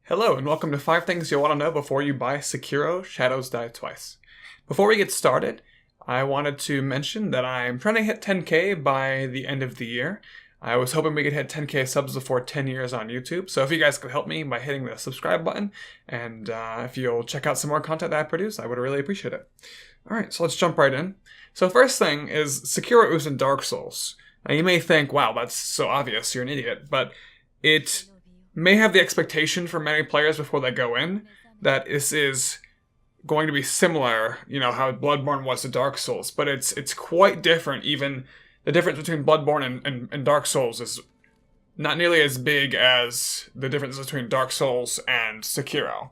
Hello, and welcome to 5 Things You'll Want to Know Before You Buy Sekiro: Shadows Die Twice. Before we get started, I wanted to mention that I'm trying to hit 10k by the end of the year. I was hoping we could hit 10k subs before 10 years on YouTube, so if you guys could help me by hitting the subscribe button, and if you'll check out some more content that I produce, I would really appreciate it. Alright, so let's jump right in. So first thing is, Sekiro is in Dark Souls. Now you may think, wow, that's so obvious, you're an idiot, but it may have the expectation for many players before they go in that this is going to be similar, how Bloodborne was to Dark Souls, but it's quite different. Even the difference between Bloodborne and Dark Souls is not nearly as big as the difference between Dark Souls and Sekiro.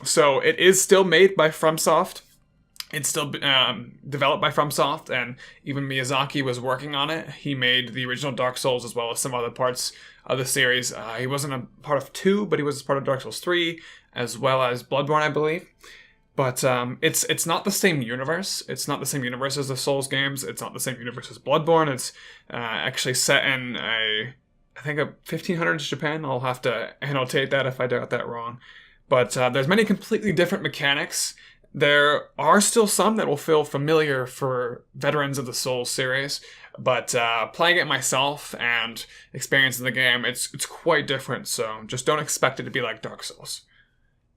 So it is still made by FromSoft. It's still developed by FromSoft, and even Miyazaki was working on it. He made the original Dark Souls as well as some other parts of the series. He wasn't a part of 2, but he was part of Dark Souls 3, as well as Bloodborne, I believe. But it's not the same universe. It's not the same universe as the Souls games. It's not the same universe as Bloodborne. It's actually set in I think a 1500s Japan. I'll have to annotate that if I got that wrong. But there's many completely different mechanics. There are still some that will feel familiar for veterans of the Souls series, but playing it myself and experiencing the game, it's quite different, so just don't expect it to be like Dark Souls.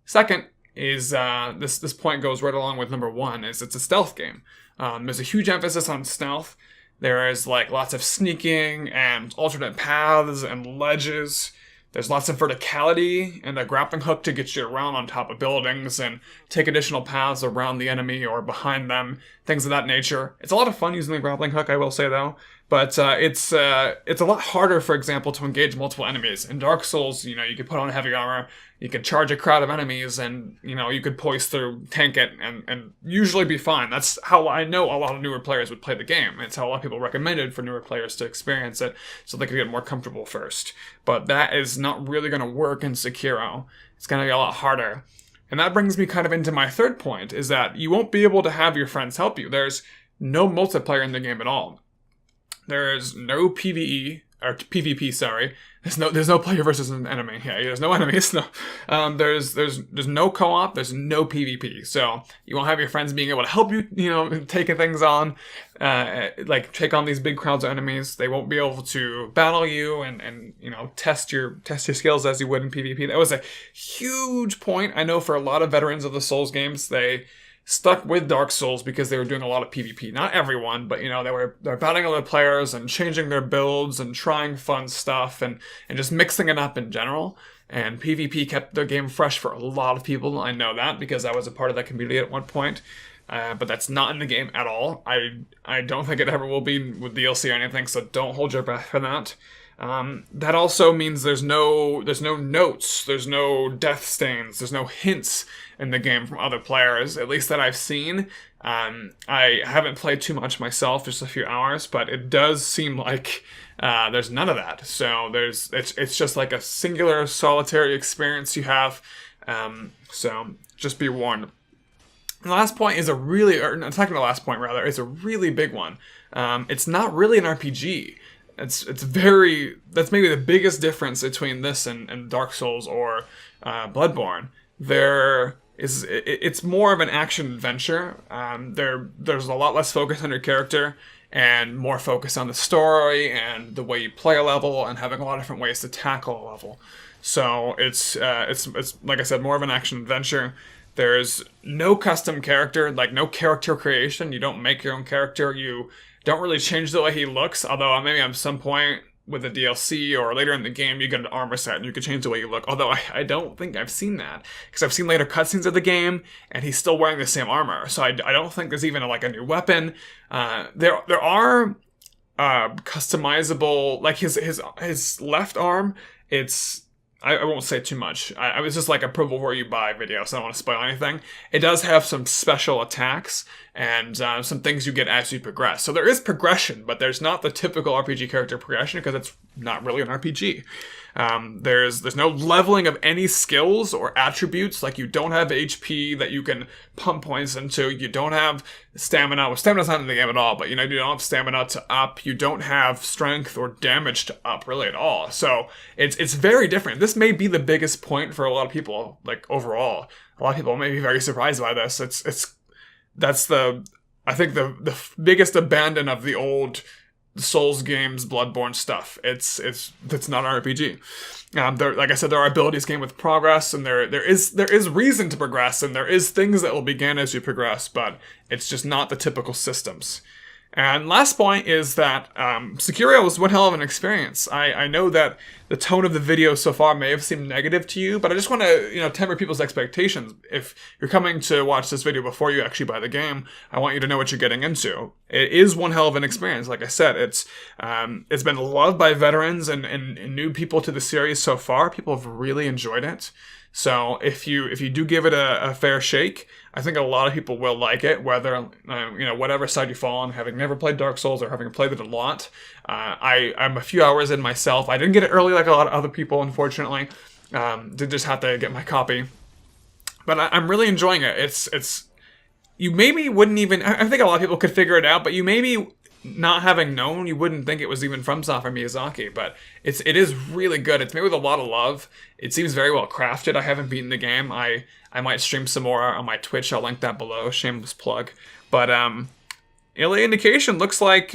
Second is, this point goes right along with number 1, is it's a stealth game. There's a huge emphasis on stealth. There is lots of sneaking and alternate paths and ledges. There's lots of verticality and a grappling hook to get you around on top of buildings and take additional paths around the enemy or behind them, things of that nature. It's a lot of fun using the grappling hook, I will say though, but it's a lot harder, for example, to engage multiple enemies. In Dark Souls, you could put on heavy armor, you could charge a crowd of enemies, and you could poise through, tank it, and usually be fine. That's how I know a lot of newer players would play the game. It's how a lot of people recommended for newer players to experience it, so they could get more comfortable first. But that is not really going to work in Sekiro. It's going to be a lot harder. And that brings me kind of into my third point, is that you won't be able to have your friends help you. There's no multiplayer in the game at all. There's no PvE, or PvP, sorry. There's no player versus an enemy. Yeah, there's no enemies. No. There's no co-op. There's no PvP. So you won't have your friends being able to help you, taking things on, take on these big crowds of enemies. They won't be able to battle you and test your skills as you would in PvP. That was a huge point. I know for a lot of veterans of the Souls games, they stuck with Dark Souls because they were doing a lot of PvP. Not everyone, but they're battling other players and changing their builds and trying fun stuff and just mixing it up in general. And PvP kept the game fresh for a lot of people. I know that because I was a part of that community at one point. But that's not in the game at all. I don't think it ever will be with DLC or anything, so don't hold your breath for that. That also means there's no notes, there's no death stains, there's no hints in the game from other players, at least that I've seen. I haven't played too much myself, just a few hours, but it does seem like there's none of that. So it's just like a singular solitary experience you have. So just be warned. And the last point is second to last point rather, is a really big one. It's not really an RPG. That's maybe the biggest difference between this and Dark Souls or Bloodborne. It's more of an action adventure. There's a lot less focus on your character and more focus on the story and the way you play a level and having a lot of different ways to tackle a level. So it's like I said, more of an action adventure. There's no custom character, no character creation. You don't make your own character. You don't really change the way he looks, although maybe at some point with the DLC or later in the game you get an armor set and you can change the way you look, although I don't think I've seen that, because I've seen later cutscenes of the game and he's still wearing the same armor, so I don't think there's even a new weapon. There are customizable, his left arm, I won't say too much. I was just a prove before you buy video, so I don't want to spoil anything. It does have some special attacks and some things you get as you progress. So there is progression, but there's not the typical RPG character progression because it's not really an RPG. There's no leveling of any skills or attributes. Like, you don't have HP that you can pump points into. You don't have stamina. Well, stamina's not in the game at all, but you don't have stamina to up. You don't have strength or damage to up really at all. So it's very different. This may be the biggest point for a lot of people. Like, overall, a lot of people may be very surprised by this. I think the biggest abandon of the old Souls games, Bloodborne stuff. It's not an RPG. Like I said, there are abilities gained with progress, and there is reason to progress, and there is things that will begin as you progress, but it's just not the typical systems. And last point is that Sekiro was one hell of an experience. I know that the tone of the video so far may have seemed negative to you, but I just want to temper people's expectations. If you're coming to watch this video before you actually buy the game, I want you to know what you're getting into. It is one hell of an experience. Like I said, it's been loved by veterans and new people to the series so far. People have really enjoyed it. So if you do give it a fair shake, I think a lot of people will like it, whether whatever side you fall on, having never played Dark Souls or having played it a lot. I'm a few hours in myself. I didn't get it early like a lot of other people, unfortunately. Did just have to get my copy, but I'm really enjoying it. It's you maybe wouldn't even. I think a lot of people could figure it out, but you maybe, not having known, you wouldn't think it was even from Software Miyazaki, but it is really good. It's made with a lot of love. It seems very well crafted. I haven't beaten the game. I might stream some more on my Twitch. I'll link that below. Shameless plug. But early indication looks like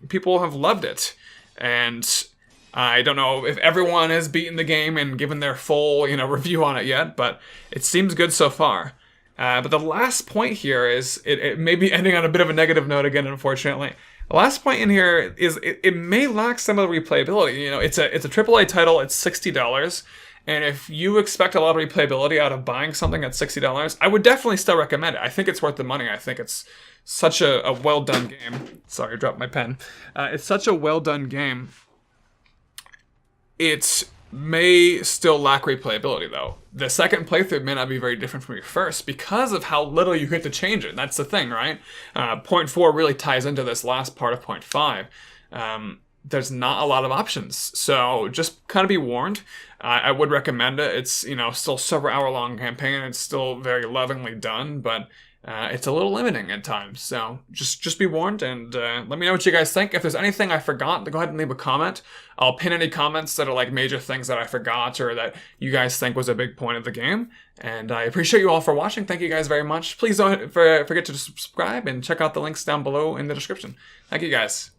people have loved it, and I don't know if everyone has beaten the game and given their full review on it yet, but it seems good so far. But the last point here is it may be ending on a bit of a negative note again, unfortunately. The last point in here is it may lack some of the replayability. It's a AAA title. It's $60, and if you expect a lot of replayability out of buying something at $60, I would definitely still recommend it. I think it's worth the money. I think it's such a well done game. Sorry, I dropped my pen. It's such a well done game. It may still lack replayability, though. The second playthrough may not be very different from your first because of how little you get to change it. That's the thing, right? Point 4 really ties into this last part of point 5. There's not a lot of options, so just kind of be warned. I would recommend it. It's still several hour long campaign. It's still very lovingly done, but it's a little limiting at times. So just be warned, and let me know what you guys think. If there's anything I forgot, go ahead and leave a comment. I'll pin any comments that are like major things that I forgot or that you guys think was a big point of the game. And I appreciate you all for watching. Thank you guys very much. Please don't forget to subscribe and check out the links down below in the description. Thank you guys.